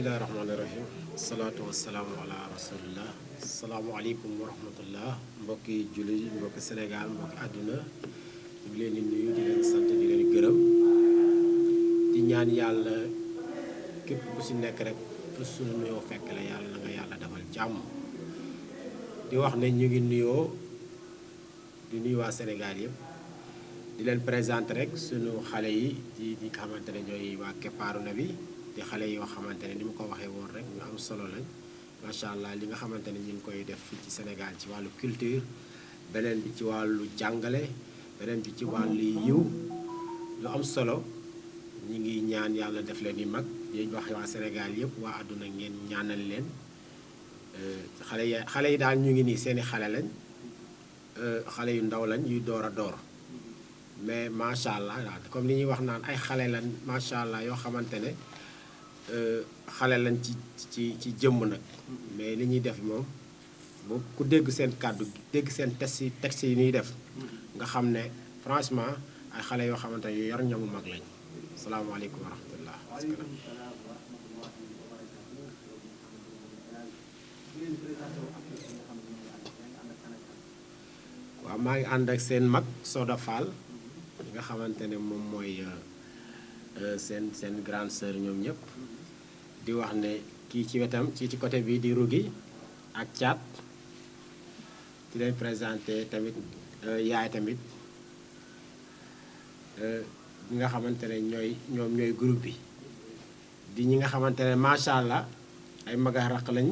bismillahi rahmaani rahim salaatu wasalaamu ala rasulillah salaamualeykum wa rahmatullah mbokki jullit yi mbokki Sénégal mbokki àdduna ñu ngi leen di nuyu di leen sant di leen gërëm di ñaan yàlla képp ku ci nekk rek fu suñu nuyoo fekk la yàlla na nga yàlla defal jàmm di wax ne ñu ngi nuyoo di nuyu waa Sénégal yëpp di leen présenter rek suñu xale yi di xamante ne ñooy waa Keppaaru Nabi di xale yoo xamante ne ni mu ko waxee woon rek ñu am solo lañ macha allah li nga xamante ne ñu ngi koy def fii ci Sénégal ci wàllu culture beneen bi ci wàllu jàngale beneen bi ci wàllu yiw lu am solo ñi ngi ñaan yàlla def leen ni mag di wax waa Sénégal yëpp waa àdduna ngeen ñaanal leen xale yi daal ñu ngi nii seeni xale lañ xale yu ndaw lañ yuy door a door mais macha allah daal comme li ñuy wax naan ay xale lañ macha allah yoo xamante ne xale lañ ci jëmm nag mais li ñuy def moom boo ku dégg seen kàddu dégg seen texte yi ñuy def nga xam ne franchement ay xale yoo xamante ne yu yor ñamu mag lañ salaamaaleykum wa rahmatullah waaw maa ngi ànd ak seen mag Soda Fall li nga xamante ne moom mooy seen grande sœur ñoom ñëpp di wax ne kii ci wetam ci côté bi di Rugi ak Thiat di leen présenté tamit yaay tamit ñi nga xamante ne ñooy groupe bi di ñi nga xamante ne macha allah ay mag ak rakk lañ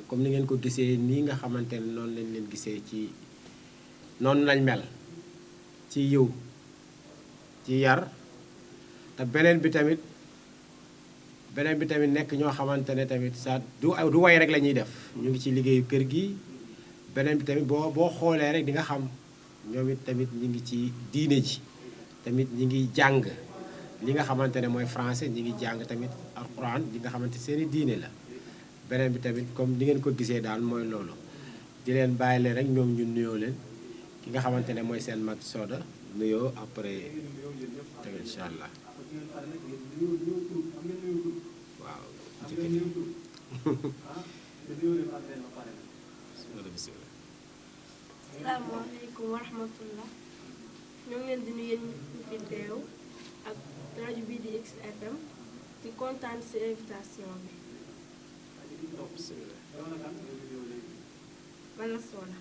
comme ni ngeen ko gisee nii nga xamante ne noonu lañ leen gisee ci noonu lañ mel ci yiw ci yar te beneen bi tamit nekk ñoo xamante ne tamit sa du way rek la ñuy def ñu ngi ci liggéeyu kër gi beneen bi tamit boo xoolee rek di nga xam ñoom it tamit ñu ngi ci diine ji tamit ñi ngi jàng li nga xamante ne mooy français ñi ngi jàng tamit alquran li nga xamante seeni diine la beneen bi tamit comme ni ngeen ko gisee daal mooy loolu di leen bàyyi leen rek ñoom ñu nuyoo leen ki nga xamante ne mooy seen mag Soda nuyoo après tamit incha allah waaw asalaamaaleykum wa rahmatullah ñoo ngi leen di nuyu yéen ñi fi teew ak rajo bii di XFM di kontaan ci invitation bi bala Soda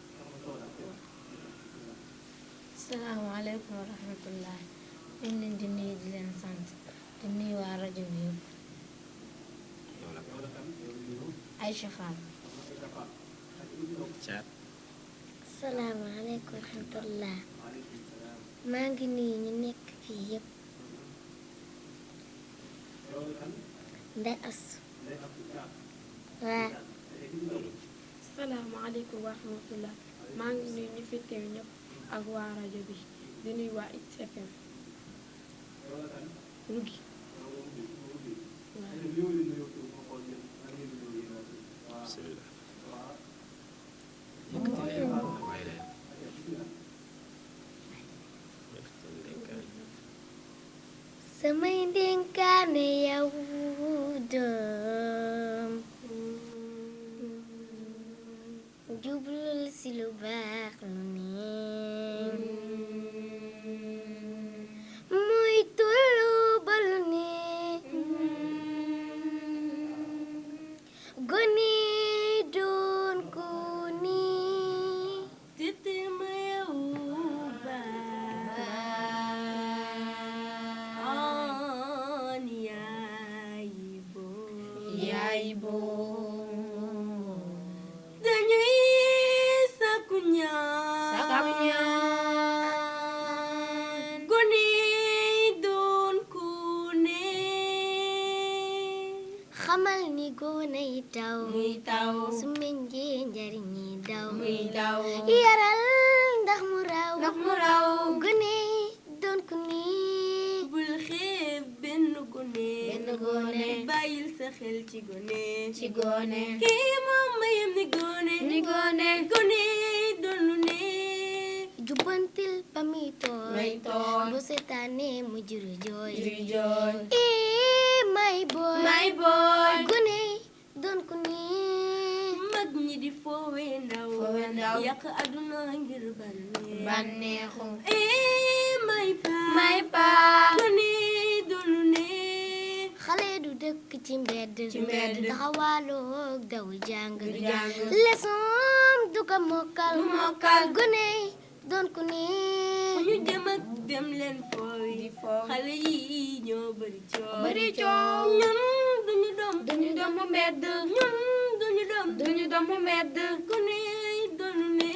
asalaamaaleykum wa rahmatullah ñu ngi leen di nuyu di leen sant di nuyu waa rajo bi yëpp Aïcha Fall asalaamaaleykum wa rahmatullah maa ngi nuyu ñu nekk fii yëpp Ndey Asu waa asalaamaaleykum wa rahmatullah maa ngi nuyu ñu fi teew ñëpp ak waa rajo bi di nuyu waa XFM Rugi samay dénkaane yow doom jublul ci lu baax lu ne muy tullu ba lu ne gone doon ko ni tete ma yow baan yaay boo dañuy sakku ñaan gone doon ku ne xamal ni gone yi taw muy taw su meññee njariñ yi daw muy daw yaral ndax mu raw gone doon ku ni bul xeeb benn gone bàyyil sa xel ci gone kii moom mayam ni gone doon lu ne jubbantil ba muy tooy bu seetaanee mu juru jooy may boy gune doon ku nii mag ñi di foowe ndaw yàq àdduna ngir bànneexu may pa gune doonu ne xale du dëkk ci mbedd taxawaaloo daw jàng leçon du ko mokkal gune doon ku nii fu ñu jëm ak dem leen foowi xale yi ñoo bari coow ñun duñu doom bu mbedd ñun duñu doom bu mbedd gune doonu ne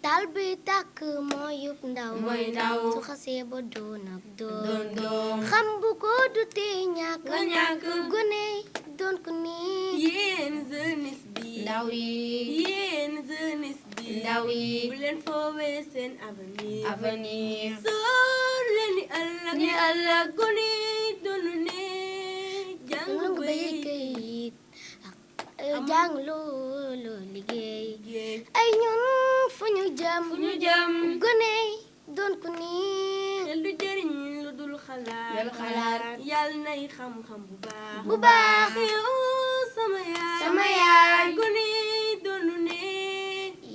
taal bi tàkk mooy yub ndaw su xasee ba doon ak doon xam bu ko du tee ñàkk gune doon ku nii yéen jeunesse bi ndaw yi bu leen foowee seen avenir soor leen ni ëllëg gune doonu ne jàng bay kayit ak jàng loolu liggéey ay ñun fu ñu jëm gune doon ku nii te lu jëriñ lu dul xalaat yàlla nay xam-xam bu baax yow sama yaay gune doonu ne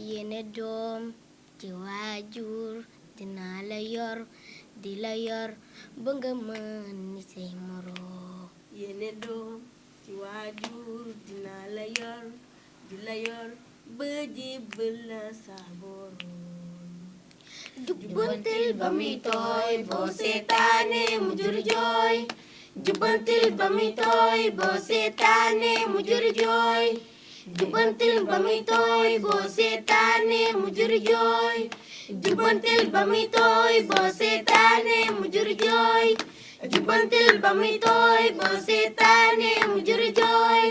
yéene doom ci waajur dinaa la yor di la yor ba nga mën ni say moroom yéene doom ci waajur dinaa la yor di la yor ba jébbal la sa boroom jubbantil ba muy tooy boo seetaanee mu jur jooy jubbantil ba muy tooy boo seetaanee mu jur jooy jubbantil ba muy tooy boo seetaanee mu jur jooy jubbantil ba muy tooy boo seetaanee mu jur jooy jubbantil ba muy tooy boo seetaanee mu jur jooy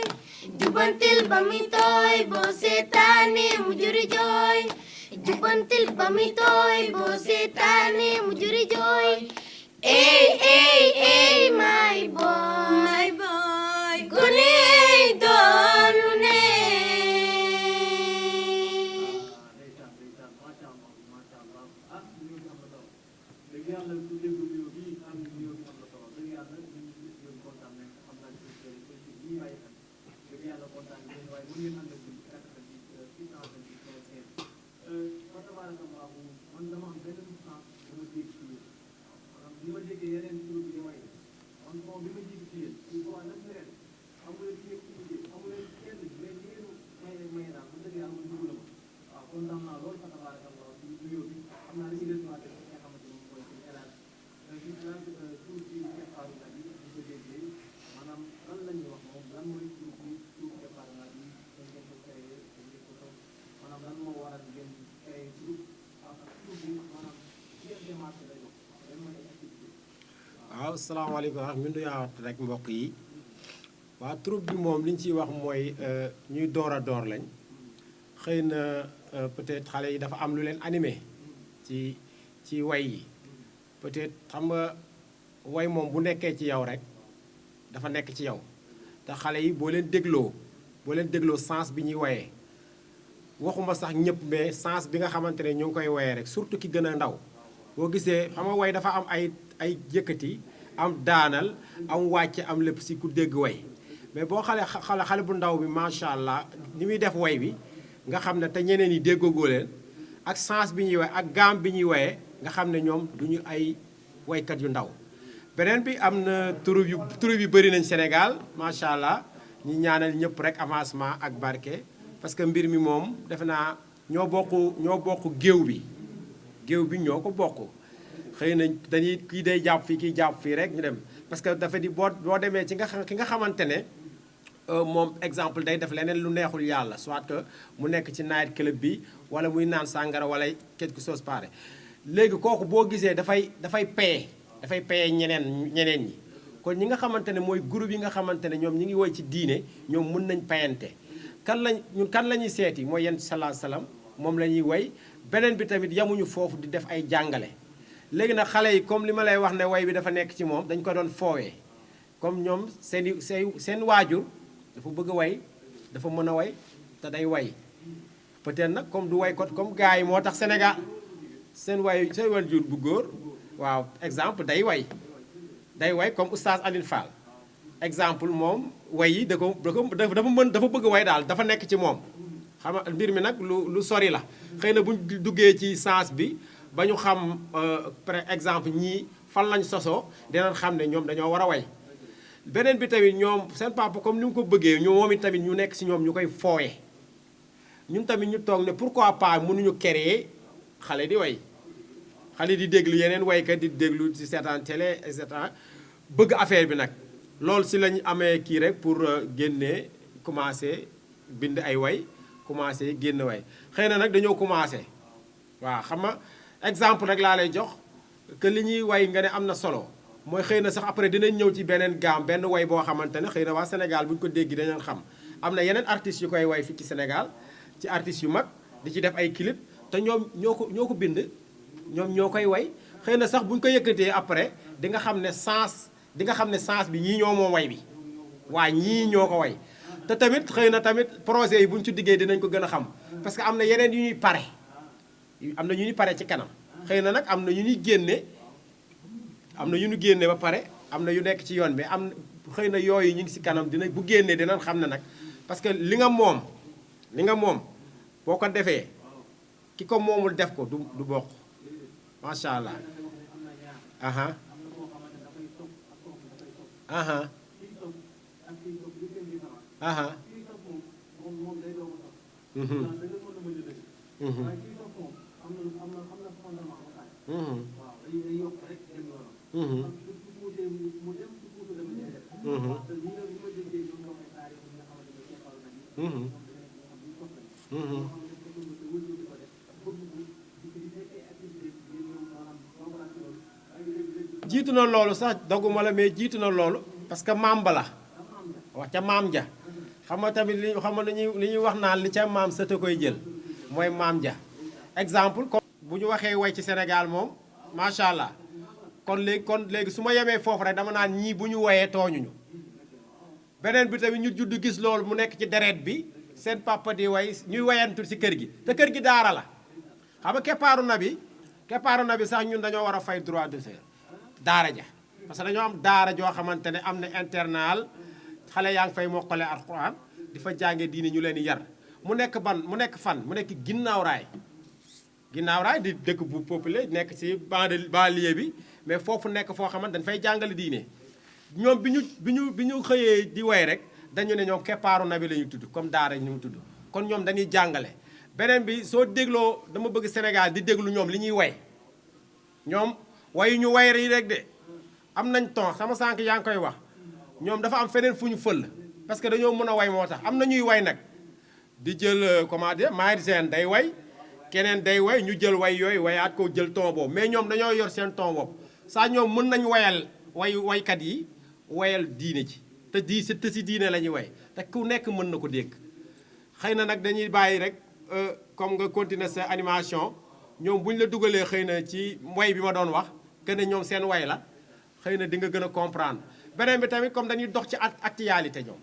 jubbantil ba muy tooy boo seetaanee mu jur jooy jubbantil ba muy tooy boo seetaanee mu jur jooy ey my boy gune doonu ne waaw salaamaaleykum wax mi nduyaat rek mbokk yi waa troupe bi moom li ñu ciy wax mooy ñuy door lañ xëy na peut-être xale yi dafa am lu leen animé ci way yi peut-être xam nga way moom bu nekkee ci yow rek dafa nekk ci yow te xale yi boo leen dégloo sens bi ñuy wayee waxuma sax ñëpp mais sens bi nga xamante ne ñu ngi koy wayee rek surtout ki gën a ndaw boo gisee xam nga way dafa am ay yëkkati am daanal am wàcce am lépp si ku dégg way mais boo xale bu ndaw bi macha allah ni muy def way bi nga xam ne te ñeneen yi déggoo leen ak sens bi ñuy way ak gaam bi ñuy wayee nga xam ne ñoom duñu ay waykat yu ndaw beneen bi am na troupe yu bëri nañ Sénégal macha allah ñi ñaanal ñëpp rek avancement ak barke parce que mbir mi moom defe naa ñoo bokk géew bi ñoo ko bokk xëy na dañuy kii day jàpp fii kii jàpp fii rek ñu dem parce que dafa di boo demee ci ki nga xamante ne moom exemple day def leneen lu neexul yàlla soit que mu nekk ci night club bi wala muy naan sàngara wala quelque chose pareil léegi kooku boo gisee dafay paye ñeneen ñi kon ñi nga xamante ne mooy groupe yi nga xamante ne ñoom ñi ngi woy ci diine ñoom mën nañ payante kan la ñuy seeti mooy yenn salaa salaam moom la ñuy woy beneen bi tamit yamuñu foofu di def ay jàngale léegi nag xale yi comme li ma lay wax ne way bi dafa nekk ci moom dañ ko doon foowee comme ñoom seen waajur dafa bëgg a way dafa mën a way te day way peut-être nag comme du way kot comme gars yi moo tax seen waajur bu góor waaw exemple day way comme oustaz Alioune Fall exemple moom way yi dafa bëgg way daal dafa nekk ci moom xam nga mbir mi nag lu sori la xëy na buñ duggee ci sens bi ba ñu xam par exemple ñii fan lañ sosoo dinañ xam ne ñoom dañoo war a way beneen bi tamit ñoom seen papa comme ni mu ko bëggee moom it tamit ñu nekk si ñoom ñu koy fooye ñun tamit ñu toog ne pourquoi pas mënuñu créer xale di way xale di déglu yeneen waykat di déglu ci seetaan télé et cetera bëgg affaire bi nag loolu si lañ amee kii rek pour génnee commencé bind ay way commencé génn way xëy na nag dañoo commencé waaw xam nga exemple rek laa lay jox que li ñuy way nga ne am na solo mooy xëy na sax après dinañ ñëw ci beneen gaam benn way boo xamante ne xëy na waa Sénégal bu ñu ko dégg dañu xam am na yeneen artistes yu koy way fii ci Sénégal ci artistes yu mag di ci def ay clip te ñoom ñoo ko bind ñoom ñoo koy way xëy na sax bu ñu ko yëkkatee après di nga xam ne sens bi ñii ñoo moom way bi waa ñii ñoo ko way te tamit xëy na tamit projet yi bu ñu ci diggee dinañ ko gën a xam parce que am na yeneen yu ñuy pare am na ñu ñuy pare ci kanam xëy na nag am na yu ñuy génne ba pare am na yu nekk ci yoon bi xëy na yooyu ñu ngi si kanam bu génnee dinañ xam ne nag parce que li nga moom boo ko defee ki ko moomul def ko du bokk macha allah. aha aha aha jiitu na loolu sax doguma la mais jiitu na loolu parce que maam ba la wax ca maam ja xam nga tamit li ñuy wax naan li ca maam sët a koy jël mooy maam ja exemple comme bu ñu waxee way ci Sénégal moom macha allah kon léegi su ma yemee foofu rek dama naan ñii bu ñu woyee tooñuñu beneen bi tamit ñu judd gis loolu mu nekk ci deret bi seen papa di way ñuy wayantu ci kër gi te kër gi daara la xam nga keppaaru na bi sax ñun dañoo war a fay droit d'auteur daara ja parce que dañoo am daara joo xamante ne am na internal xale yaa ngi fay mokkale alxuraan di fa jànge diine ñu leen di yar mu nekk ginnaaw raay di dëkk bu populaire nekk ci banlieue bi mais foofu nekk foo xamante dañ fay jàngale diine ñoom bi ñu xëyee di way rek dañu ne ñoom keppaaru nabi la ñu tudd comme daara ñu mu tudd kon ñoom dañuy jàngale beneen bi soo dégloo dama bëgg Sénégal di déglu ñoom li ñuy way ñoom wayu ñu way yi rek de am nañ ton sama sànq yaa ngi koy wax ñoom dafa am feneen fu ñu fël parce que dañoo mën a way moo tax am na ñuy way nag di jël comment dire Maïsène day way keneen day way ñu jël way yooyu wayaat ko jël ton boobu mais ñoom dañoo yor seen ton boobu saa ñoom mën nañ wayal waykat yi wayal diine ci te si diine la ñuy way te ku nekk mën na ko dégg xëy na nag dañuy bàyyi rek comme nga continuer sa animation ñoom bu ñu la dugalee xëy na ci way bi ma doon wax que ne ñoom seen way la xëy na di nga gën a comprendre beneen bi tamit comme dañuy dox ci actualité ñoom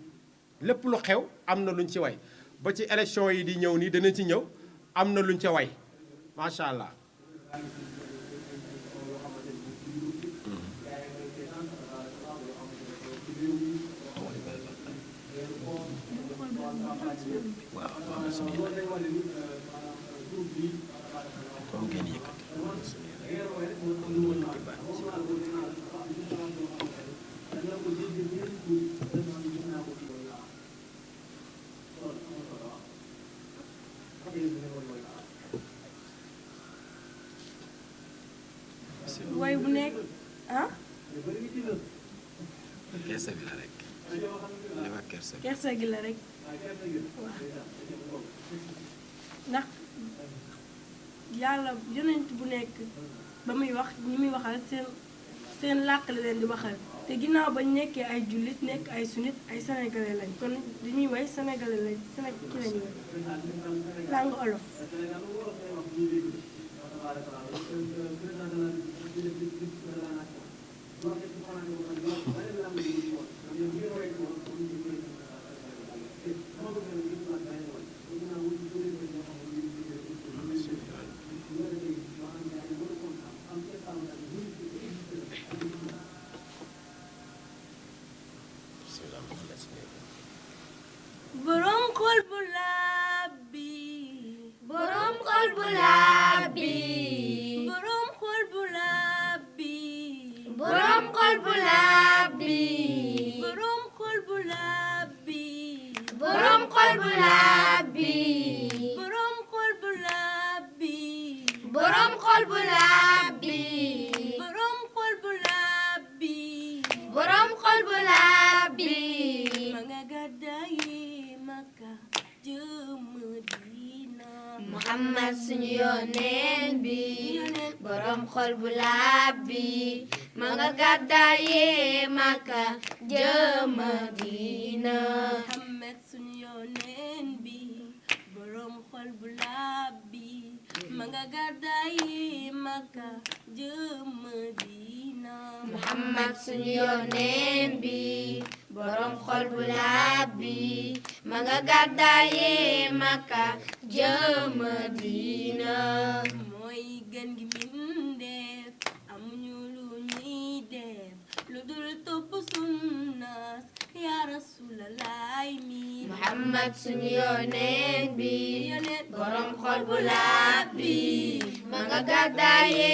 lépp lu xew am na luñ ci way ba ci élection yi di ñëw nii dana ci ñëw am na luñ ca way macha allah. way bu nekk ah. kersa gi la rek. li wax kersa gi la rek ndax yàlla yonent bu nekk ba muy wax ñi muy waxal seen làkk la leen di waxal te ginnaaw bañ nekkee ay jullit nekk ay sunnit ay sénégalais lañ kon dañuy way sénégalais lañ ki lañu way langue olof. xol bu laab bi borom xol bu laab bi borom xol bu laab bi borom xol bu laab bi borom xol bu laab bi borom xol bu laab bi borom xol bu laab bi borom xol bu laab bi borom xol bu laab bi borom xol bu laab bi ma nga gàddaaye Makka jëm Madina Muhammad suñu yoneen bi borom xol bu laab bi ma nga gàddaaye Makka jëm Madina Muhammad suñu yoneen bi borom xol bu laab bi ma nga gàddaaye Makka jëm Madina Muhammad suñu yoneen bi borom xol bu laab bi ma nga gàddaaye Makka jëm Madina mooy gën gi mbindeef amuñu lu ñuy def lu dul topp sunnas ya Rasulallah mi Muhammad suñu yoneen bi borom xol bu laab bi ma nga gàddaaye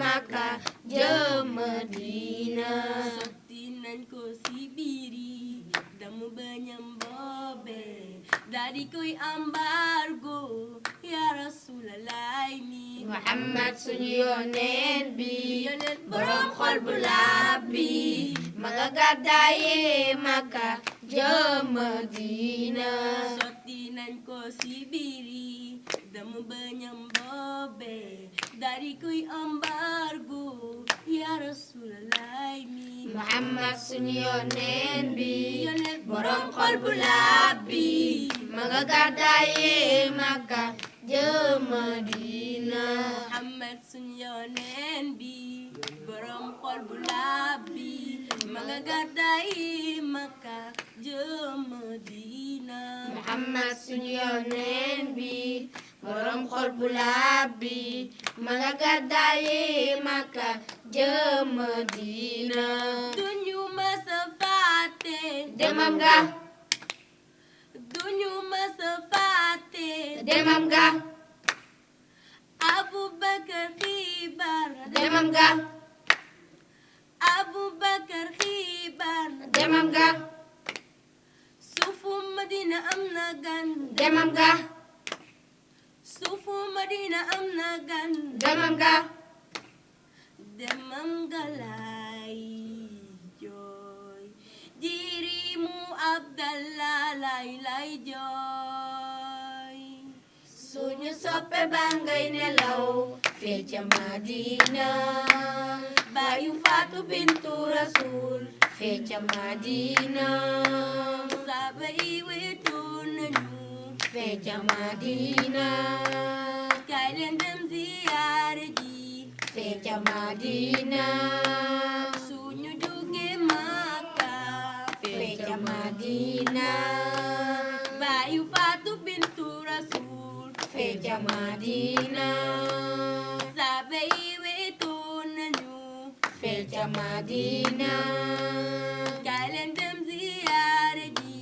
Makka jëm Madina sotti nañ ko si biiri damu bañam boobe daal di koy embargo ya Rasulallah mi Muhammad suñu yoneen bi borom xol bu laab bi ma nga gàddaaye Makka jëm Madina sotti nañ ko si biiri damu bañam boobe daal di koy embargo ya Rasulallah mi Muhammad suñu yoneen bi borom xol bu laab bi ma nga gàddaaye Makka jëm Madina Muhammad suñu yoneen bi borom xol bu laab bi ma nga gàddaaye Makka jëm Madina Muhammad suñu yoneen bi borom xol bu laab bi ma nga gàddaaye Makka jëm Madina duñu masa fàtte demam ga duñu masa fàtte demam ga Abubakar xibaar demam ga Abubakar xibaar demam ga suufu Madina am na gan demam ga suufu Madina am na gan demam ga demam ga lay jooy jirimu Abdallah lay jooy suñu soppe ba ngay nelaw fee ca Madina bayu Faatu bintu Rasul fee ca Madina saaba yi wetu nañu fee ca Madina kaay leen dem ziyaare ji fee ca Madina suñu jóge Makka fee ca Madina bayu Faatu bintu Rasul fee ca Madina saaba yi wetu nañu fee ca Madina kaay leen dem ziyaare ji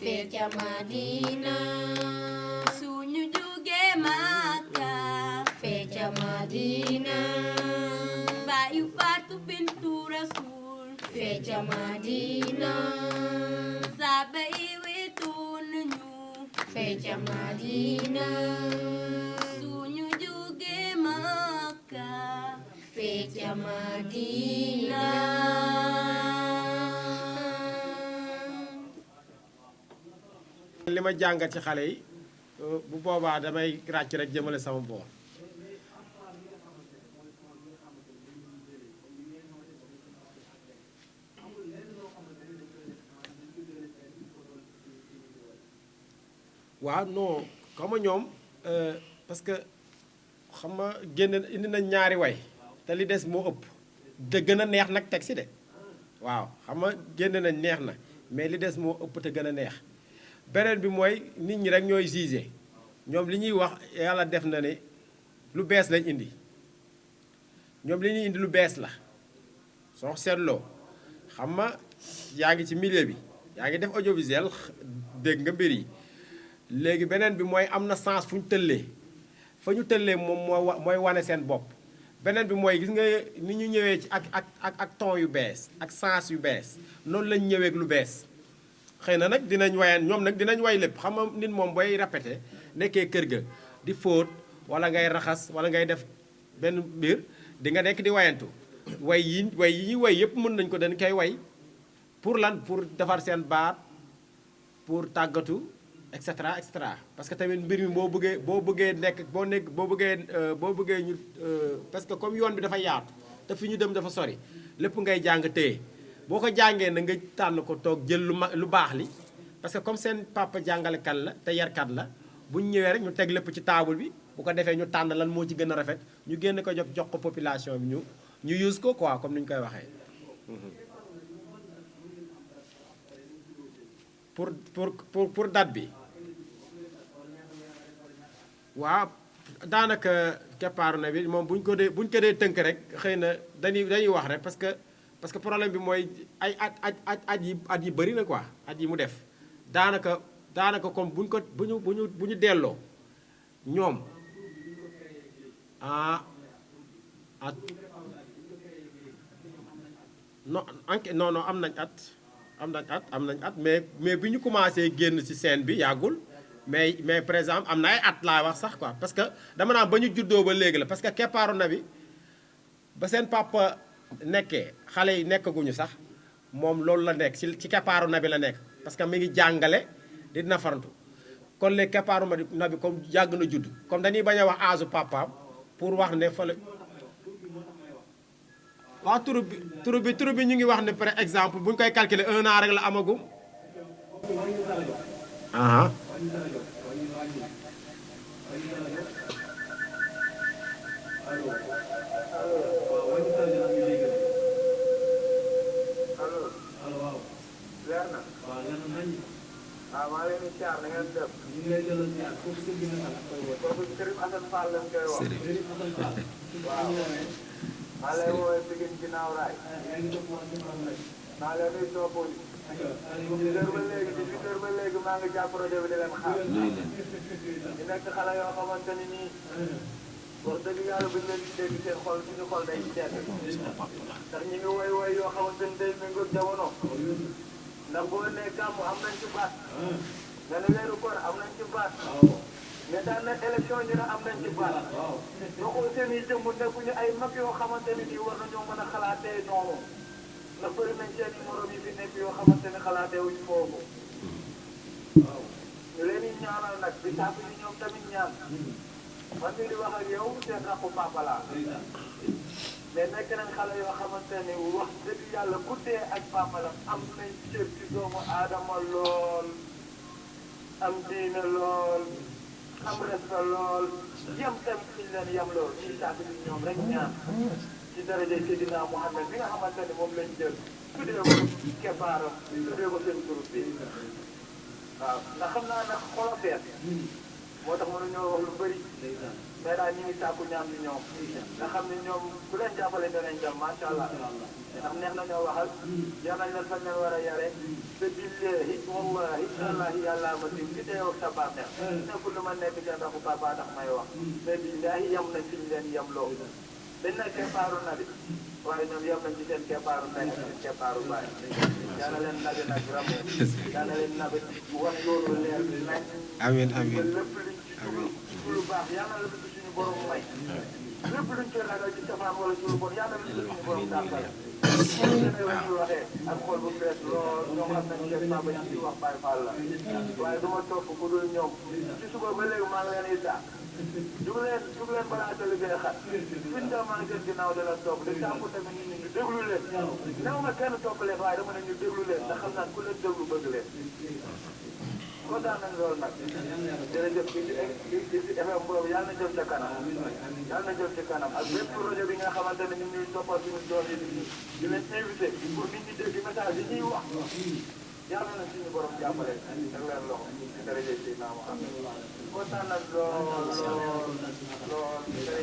fee ca Madina suñu jóge Makka fee ca Madina bayu Faatu bintu Rasul fee ca Madina saaba yi wetu nañu fee ca Madina suñu jóge Makka fee ca Madina li ma jàngat ci xale yi bu boobaa damay ràcc rek jëmale sama boor waaw non xam nga ñoom parce que xam nga génn indi nañ ñaari way te li des moo ëpp te gën a neex nag teg si de waaw xam nga génn nañ neex na mais li des moo ëpp te gën a neex beneen bi mooy nit ñi rek ñooy jugé ñoom li ñuy wax yàlla def na ne lu bees lañ indi ñoom li ñuy indi lu bees la soo seetloo xam nga yaa ngi ci milieu bi yaa ngi def audiovisuel dégg nga mbir yi léegi beneen bi mooy am na sens fu ñu tëllee fa ñu tëllee moom mooy wane seen bopp beneen bi mooy gis nga ni ñu ñëwee ci ak ton yu bees ak sens yu bees noonu lañ ñëwee ak lu bees xëy na nag dinañ wayaan ñoom nag dinañ way lépp xam nga nit moom booy répété nekkee kër ga di fóot wala ngay raxas wala ngay def benn mbir di nga nekk di wayantu way yi ñuy way yëpp mën nañ ko dañ koy way pour lan pour defar seen baat pour tàggatu et cetera parce que tamit mbir mi boo bëggee ñu parce que comme yoon bi dafa yaatu te fi ñu dem dafa sori lépp ngay jàng téye boo ko jàngee na nga tànn ko toog jël lu baax li parce que comme seen papa jàngalekat la te yarkat la bu ñu ñëwee rek ñu teg lépp ci table bi bu ko defee ñu tànn lan moo ci gën a rafet ñu génn ko jox ko population bi ñu use ko quoi comme ni ñu koy waxee. pour date bi waaw daanaka keppaaru na bi moom buñ ko dee tënk rek xëy na dañuy wax rek parce que problème bi mooy ay at yi bëri na quoi at yi mu def daanaka comme bu ñu delloo ñoom non am nañ at mais bi ñu commencé génn ci scène bi yàggul mais par exemple am na ay at laa wax sax quoi parce que dama naan ba ñu juddoo ba léegi la parce que keppaaru na bi ba seen papa nekkee xale yi nekkaguñu sax moom loolu la nekk ci keppaaru na bi la nekk parce que mi ngi jàngale di nafarantu kon léegi keppaaru na bi comme yàgg na judd comme dañuy bañ a wax âge papaam pour wax ne fa la waaw turu bi ñu ngi wax ne par exemple bu ñu koy calculer 1 an rek la amagum. maa lay woowee Pikine ginnaaw raay maa lay nuyu sama police 18h ba léegi maa ngi jàpp rajo bi di leen xaar ñu nekk xale yoo xamante ni nii wax dëgg yàlla bu ñu leen di dégg seen xol suñu xol day sedd ndax ñu ngi woy yoo xamante ni day méngóog jamono ndax boo nee gàmm am nañ ci baat nga ne weeru koor am nañ ci baat mais daan na élection ñu ne am nañ ci baat ñoo ko seen i jëmm nekkuñu ay mag yoo xamante ne nii war nañoo mën a xalaatee noonu ndax bëri nañ seen i morom yi fi nekk yoo xamante ne xalaatee wuñ foofu waaw ñu leen di ñaanal nag di sàpp yi ñoom tamit ñaan man mii di wax ak yow seen rakku papa laa mais nekk nañ xale yoo xamante ne wax dëgg yàlla ku dee ak papa la am nañ cër ci doomu aadama lool am diine lool am respect lool yem tamit fi ñu leen yem lool ñuy sàkk ci ñoom rek ñaan ci daraja Seydina Mouhamed bi nga xamante ne moom lañ jël tuddee ko keppaaram tuddee ko seen groupe bi waaw ndax xam naa nag xolo feet moo tax mënuñoo wax lu bëri mais daal ñu ngi sàkku ñaan ci ñoom nga xam ne ñoom bu leen jàppale danañ dem macha allah ndax neex nañoo waxal yar nañ leen fañ leen war a yare te billahi wallahi wallahi yàlla ma dim li dee wax sa bàmmeex nekkul lu ma nekk seen raxu papa tax may wax mais billahi yem nañ fi ñu leen yem loo dañ na keppaaru na bi waaye ñoom yem nañ ci seen keppaaru ndey ak seen keppaaru baay yàlla leen nabi nag ramu yàlla leen nabi wax loolu leer nañ amiin amiin lépp luñ ci dugg lu baax yàlla la dugg suñu borom may lépp luñ ci ragal ci safaan wala ci lu bon yàlla la dugg suñu borom tàmbal ñu waxee ak xol bu fees lool ñoom xam nañ seen papa yi ci wax Baye Fall la waaye du ma topp ku dul ñoom ci suba ba léegi maa ngi leen di dàq jug leen balaa tali bee xat fiñ da maa ngi seen ginnaaw di leen topp di sàmpu tamit nit ñi ñu déglu leen néew ma kenn topp leen waaye dama ne ñu déglu leen ndax xam naa ku leen déglu bëgg leen kontaan nañ loolu nag jërëjëf ci FM boobu yàlla na jëm ca kanam yàlla na jëm ca kanam ak bépp projet bi nga xamante ne ñu ñuy toppal suñu doom yi di leen invité pour nit ñi dégg message yi ñuy wax yàlla na suñu borom jàppale ak leen loxo jërëjëf si naa ma xam kontaan nañ lool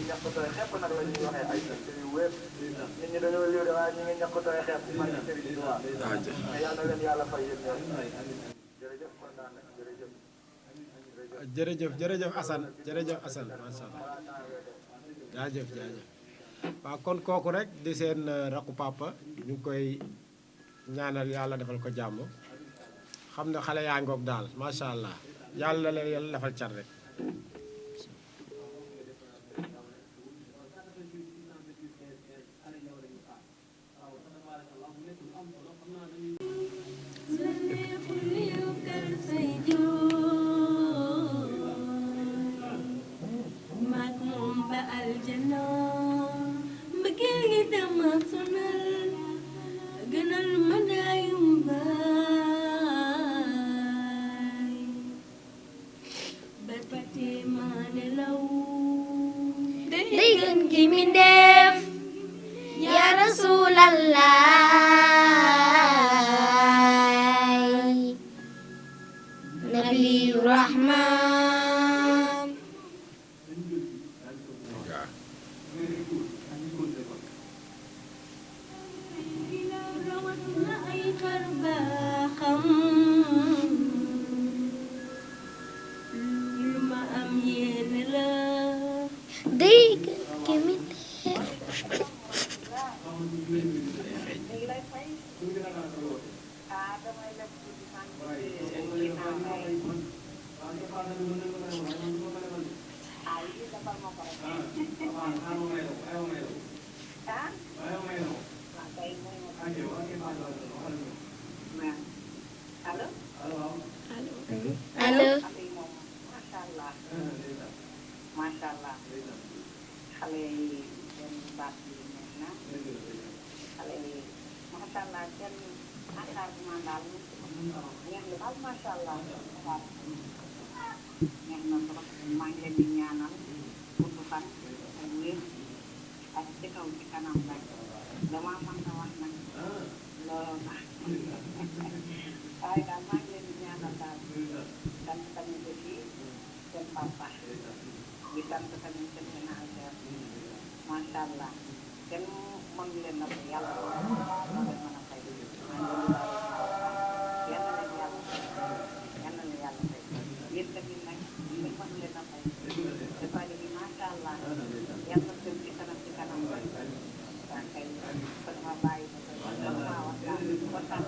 ñàkk tooy xepp nag la ñuy waxee ay secteurs yu wér nit ñi dañoo liw de waaye ñu ngi ñàkk tooy xepp ci man Serigne Touba mais yàlla na leen yàlla fay yéen ñoom jërëjëf kontaan nañ jërëjëf jërëjëf Assane macha allah jaajëf waaw kon kooku rek di seen rakku papa ñu ngi koy ñaanal yàlla defal ko jàmm xam ne xale yaa ngoog daal macha allah yàlla leen yàlla defal cat rek. day gën gi mindeef yaa rasulallah nabiyu rahman day gën gi mindeef allo Masyaallah xale yi seen baat yi neex na xale yi masyaallah seen encadrement daal neex na daal masyaallah waaw neex na trop maa ngi leen di ñaanal gudd fan ak wér ak ci kaw ci kanam rek dama mën na wax nag looloo tax waaye daal maa ngi leen di ñaanal daal sant tamit aussi seen papa di sant tamit seen ménagère macha allah kenn mënu leen na ko yàlla moo leen mën a fay yal na leen yàlla fay yéen tamit nag ñu mënu leen a fay dafa bi macha allah yal na jëm ci kanam waa kay kon ma bàyyi ko ma wax kontaan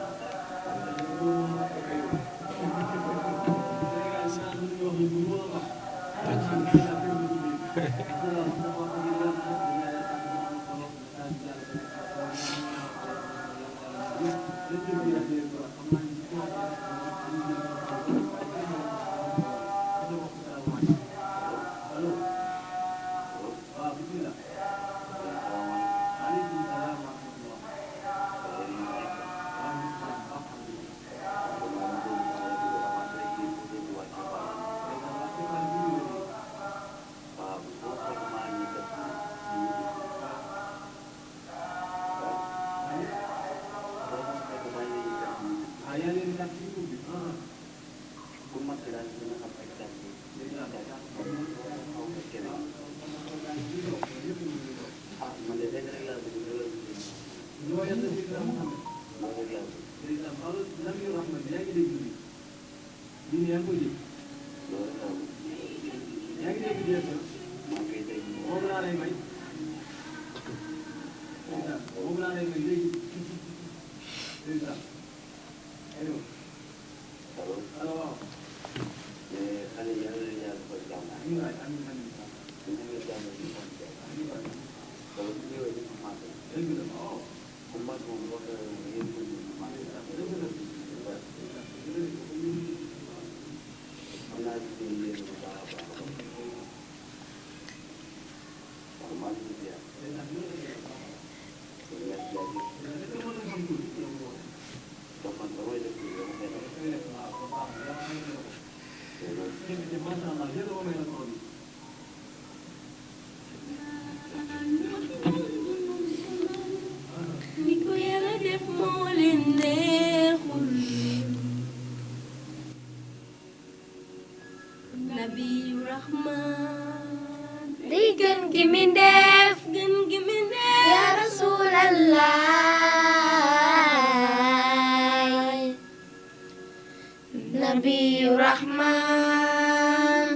day gën gi mindeef yaa rasulallah nabiyu rahman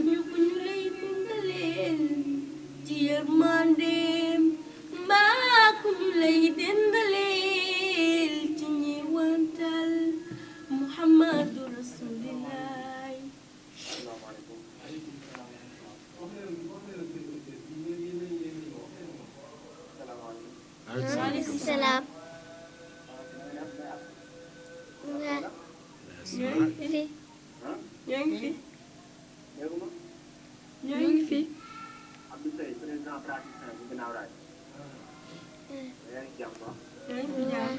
lay dendaleel ci ñeewantal Muhammadu Rasulillah. Waaleykum salaam. ñoo ngi fi ñoo ngi fi. Abdou Seye président praticien bu ginnaaw raay. yaa ngi jàmm baax. ñoo ngi fi jàmm.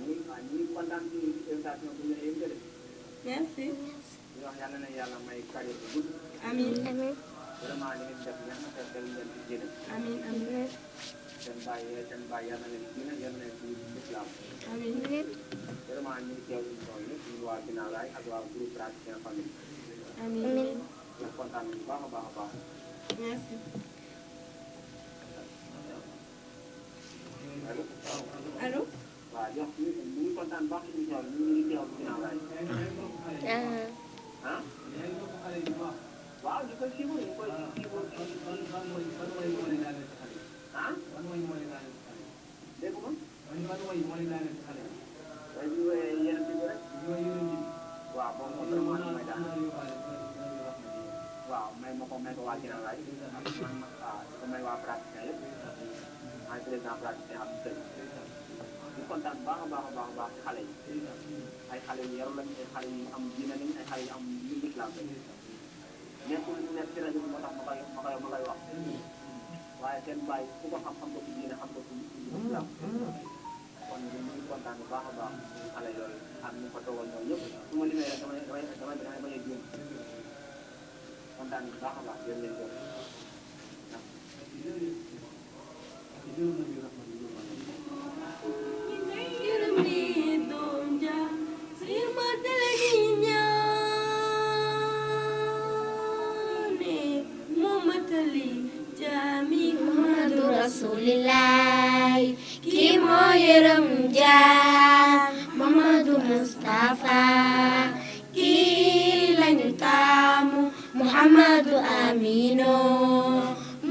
ñu ngi kontaan ci invitation bi ñu invité. merci. ñu wax yàlla na yàlla may carrière bu gudd. amiin vraiment li ngeen def ñaan na fekk dañu leen ci jëne. amiin amiin. seen bàyyi yàlla na leen ci yàlla na leen ci islam. amiin. vraiment ñu ngi teew émission yi ñu waa ginnaaw raay ak waa groupe praticien famille. amiin. ñu kontaan bu baax a baax a baax. merci. allo. allo. waaw jox ñu ngi kontaan baax ci émission bi ñu ngi teew ginnaaw raay. ah. waaw ñu koy suivre ñu koy suivre. ah. dégg nga. waaye ñu yéen a rek. waaw moom moom vraiment may daal. waaw may ko waa ginnaaw raay. waaw di ko may waa praticien yëpp. maa ngi président praticien Abdou Seye. ñu kontaan baax a baax a baax a baax ci xale yi. ay xale yu yaru lañ ay xale yu am diine lañ ay xale yu am lu islam lañ. nekkul ñu nekk ci rajo bi moo tax ma koy wax. waaye seen bàyyi ku ko xam ko ci diine xam ko ci islam. kon ñu ngi kontaan bu baax a baax ci xale yooyu ak ñu ko toogal ñoom ñëpp su ma limee rek damay bañ a juum kontaan bu baax a baax yéen leen jëf. yërëm ni doom ja sirma tele di ñaane moo matali jaami Muhammadu Rasulillah ki moo yërëm jaam Muhammadu Mustafa ki lañu taamu Muhammadu Amino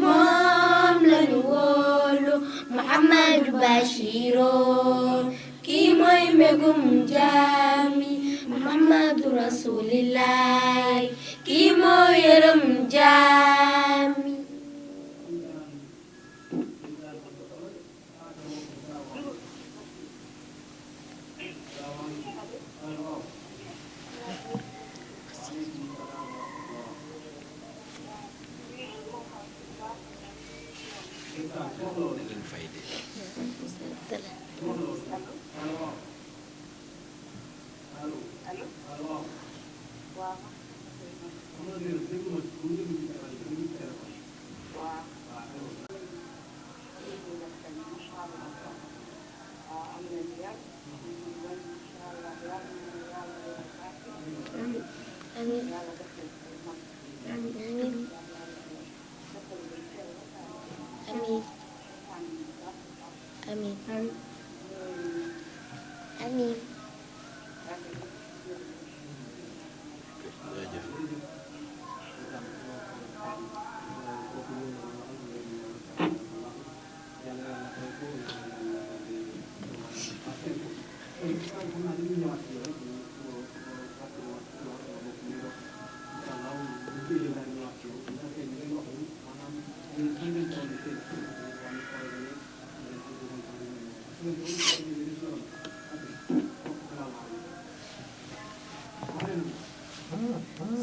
moom lañu wóolu Muhammadu Bashiro ki mooy mbégum jaami Muhammadu Rasulillah ki moo yërëm jaami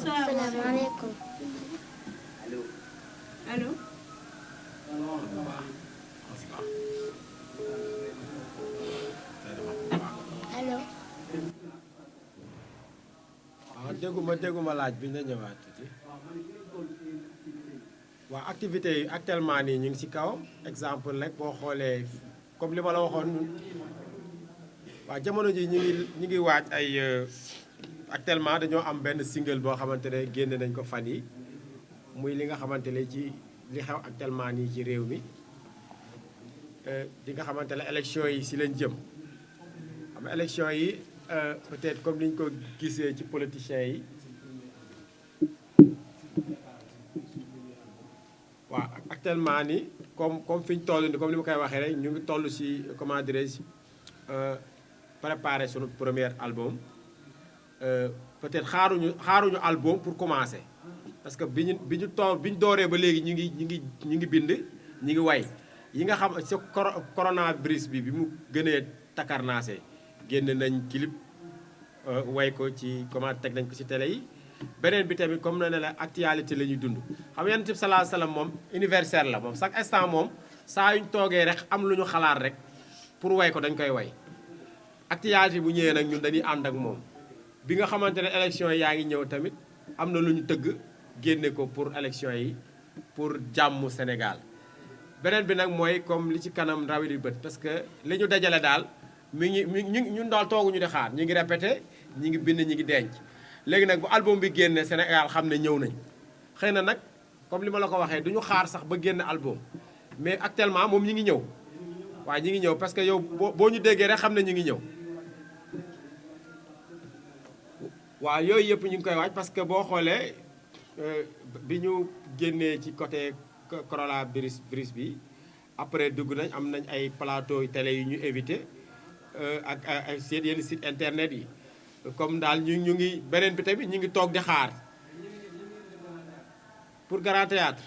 Salaamaaleykum. allo. allo. waaw dégguma laaj bi na ñëwaat tuuti. waaw activité yi actuellement nii ñu ngi ci kaw exemple rek boo xoolee comme li ma la waxoon waaw jamono ji ñu ngi waaj ay actuellement dañoo am benn single boo xamante ne génne nañ ko fan yi muy li nga xamante ne ci li xew actuellement nii ci réew mi di nga xamante ne élection yi ci lañ jëm xam élection yi peut-être comme niñ ko gisee ci politiciens yi waaw actuellement nii comme fi ñu toll nii comme ni ma koy waxee rek ñu ngi toll si comment dirais-je préparer sunu premier album peut-être xaaruñu album pour commencer parce que bi ñu dooree ba léegi ñu ngi bind ñu ngi way yi nga xam ci coronavirus bi mu gënee takarnaase génn nañ clip way ko ci comment teg nañ ko ci télé yi beneen bi tamit comme ne la actualité la ñuy dund xam Yonent bi sallallahu alayhi wasallam moom universel la moom chaque instant moom saa yuñ toogee rek am lu ñu xalaat rek pour way ko dañ koy way actualité bu ñëwee nag ñun dañuy ànd ak moom bi nga xamante ne élection yaa ngi ñëw tamit am na lu ñu tëgg génne ko pour élection yi pour jàmm Sénégal beneen bi nag mooy comme li ci kanam rawi di bët parce que li ñu dajale daal mi ngi ñun daal tooguñu di xaar ñi ngi répété ñi ngi bind ñi ngi denc léegi nag bu album bi génne Sénégal xam ne ñëw nañ xëy na nag comme li ma la ko waxee duñu xaar sax ba génn album mais actuellement moom ñi ngi ñëw waaye ñi ngi ñëw parce que yow boo ñu déggee rek xam ne ñi ngi ñëw waaw yooyu yëpp ñu ngi koy waaj parce que boo xoolee bi ñu génnee ci côté coronavirus bi après dugg nañ am nañ ay plateau télé yu ñu invité ak ay yenn site internet yi comme daal ñu ngi beneen bi tamit ñu ngi toog di xaar pour Grand Théâtre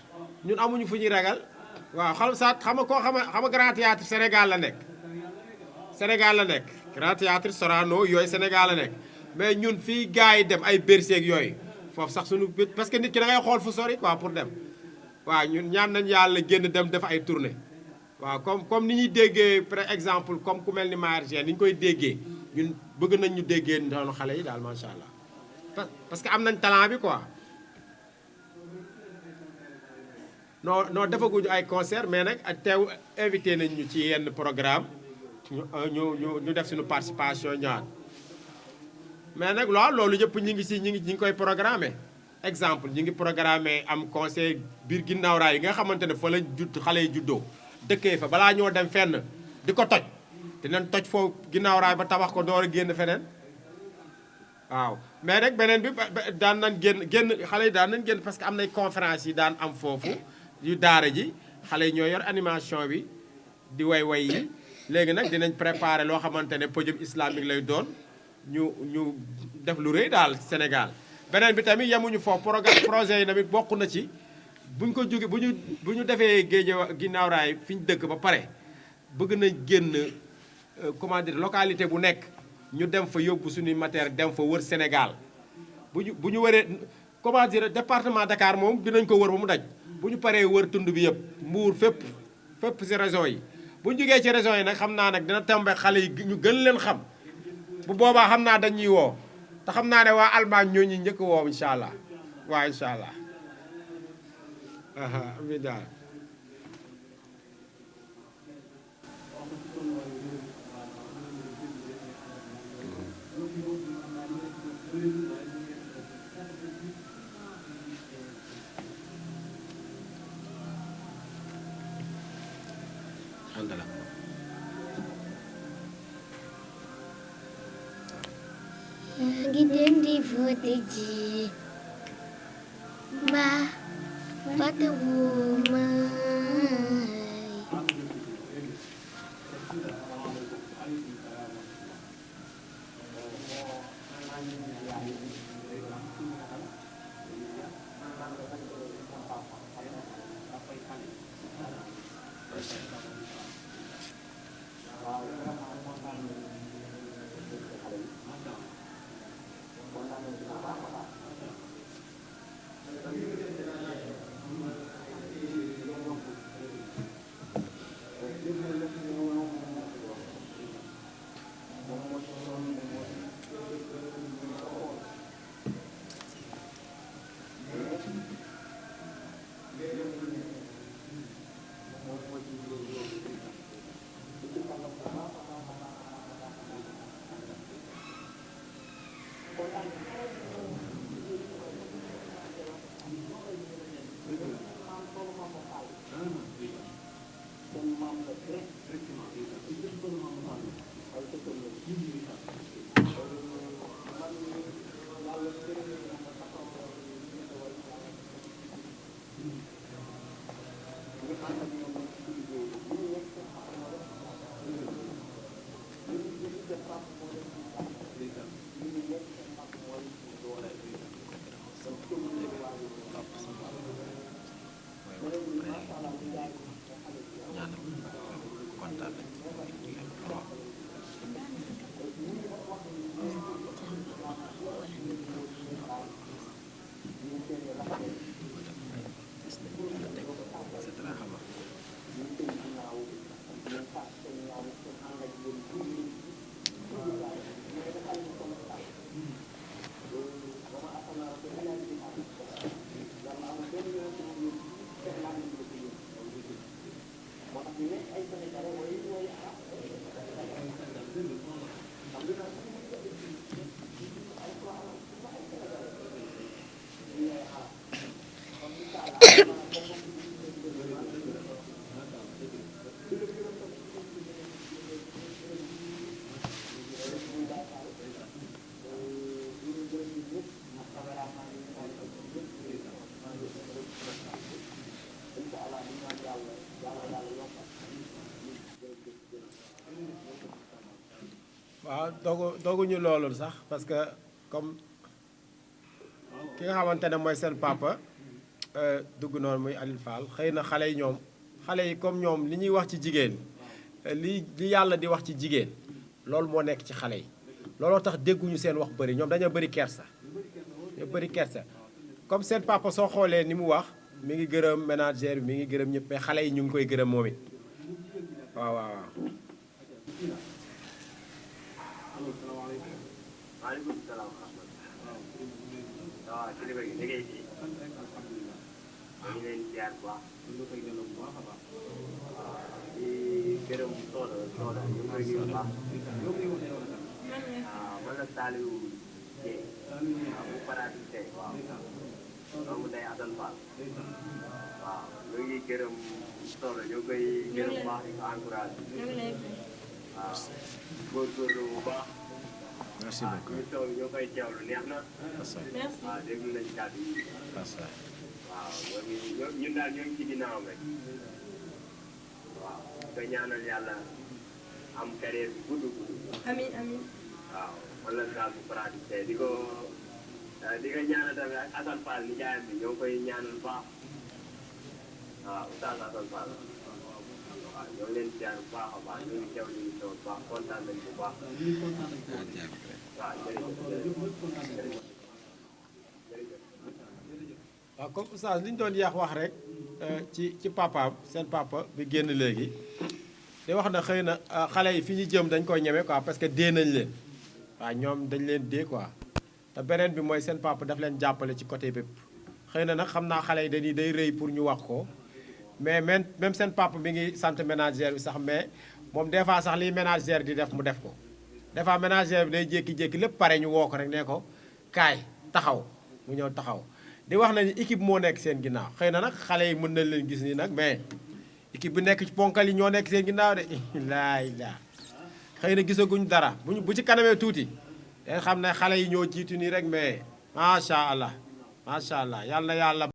ñun amuñu fu ñuy ragal waaw xam nga Grand Théâtre Sénégal la nekk Grand Théâtre Sorano yooyu Sénégal la nekk mais ñun fii gars yi dem ay Bercy ak yooyu foofu sax suñu parce que nit ki da ngay xool fu sori quoi pour dem waaw ñun ñaan nañ yàlla génn dem def ay tournée waaw comme ni ñuy déggee par exemple comme ku mel ni Maher Dieng ni ñu koy déggee ñun bëgg nañ ñu déggee noonu xale yi daal macha allah parce que am nañ talent bi quoi non defaguñu ay concert mais nag teew invité nañ ñu ci yenn programme ñu def suñu participation ñëwaat mais nag loolu yëpp ñu ngi koy programmer exemple ñu ngi programmer am conseil biir ginnaaw raay yi nga xamante ne fa la xale yi juddoo dëkkee fa balaa ñoo dem fenn di ko toj dinañ toj foofu ginnaaw raay ba tabax ko door a génn feneen waaw mais rek beneen bi daan nañ génn xale yi daan nañ génn parce que am nay conférence yi daan am foofu yu daara ji xale yi ñoo yor animation bi di way yi léegi nag dinañ préparer loo xamante ne podium islamique lay doon ñu def lu rëy daal Sénégal beneen bi tamit yemuñu foofu projet yi tamit bokk na ci buñ ko jóge bu ñu defee ginnaaw raay fi ñu dëkk ba pare bëgg nañ génn comment dire localité bu nekk ñu dem fa yóbbu suñuy matériel dem fa wër Sénégal bu ñu wëree comment dire département Dakar moom dinañ ko wër ba mu daj bu ñu paree wër tund bi yëpp Mbuur fépp ci région yi bu ñu jógee ci région yi nag xam naa nag dina tembe xale yi ñu gën leen xam bu boobaa xam naa dañuy woo te xam naa ne waa Allemagne ñoo ñuy njëkk woo incha allah waaw incha allah mi daal ngi dem di vote ji mbaa fàtte woo ma dooguñu loolu sax parce que comme ki nga xamante ne mooy seen papa dugg noonu muy Alioune Fall xëy na xale yi comme ñoom li ñuy wax ci jigéen li yàlla di wax ci jigéen loolu moo nekk ci xale yi looloo tax dégguñu seen wax bëri ñoom dañoo bëri kersa comme seen papa soo xoolee ni mu wax mi ngi gërëm ménagère bi mi ngi gërëm ñëpp mais xale yi ñu ngi koy gërëm moom it waaw. maaleykum salaam wa rahmatulah. waaw kilifa gi liggéey bi. ñu ngi leen di ziar bu baax. di gërëm Soda ñu ngi koy nuyu bu baax. waaw man la Saliou Dieng. waaw bu Paradis tey waaw. doomu day Assane Fall. waaw ñu ngi gërëm Soda ñu ngi koy gërëm bu baax di ko encouragé. waaw góorgóorlu bu baax. merci beaucoup ñu toog ñoo koy teewlu neex na. merci. waaw déglu nañu kàddu yi. waaw ñun daal ñoo ngi ci ginnaawam rek. waaw nga ñaanal yàlla am carrière bi gudd. amiin amiin. waaw man la daal bu pratique tey di ko ñaanal tamit ak Assane Fall ni jaayam bi ñoo koy ñaanal baax. waaw Oustaz Assane Fall. waaw ñoo ngi leen di jaar bu baax a baax ñu ngi teew ñu ngi toog bu baax kontaan nañu bu baax. waaw jërëjëf. waaw comme oustaz li ñu doon yàq wax rek ci papaam seen papa bi génn léegi di wax na xëy na xale yi fi ñu jëm dañ koy ñeme quoi parce que dee nañ leen waaw ñoom dañ leen dee quoi te beneen bi mooy seen papa daf leen jàppale ci côté bépp xëy na nag xam naa xale yi dañuy day rëy pour ñu wax ko mais même seen papa mi ngi sant ménagère bi sax mais moom des fois sax liy ménagère di def mu def ko des fois ménagère bi day jékki-jékki lépp pare ñu woo ko rek ne ko kaay taxaw mu ñëw taxaw di wax nañu équipe moo nekk seen ginnaaw xëy na nag xale yi mën nañ leen gis nii nag mais équipe bi nekk ci ponkal yi ñoo nekk seen ginnaaw de laay laa xëy na gisaguñ dara bu ci kanamee tuuti day xam ne xale yi ñoo jiitu nii rek mais macha allah yàlla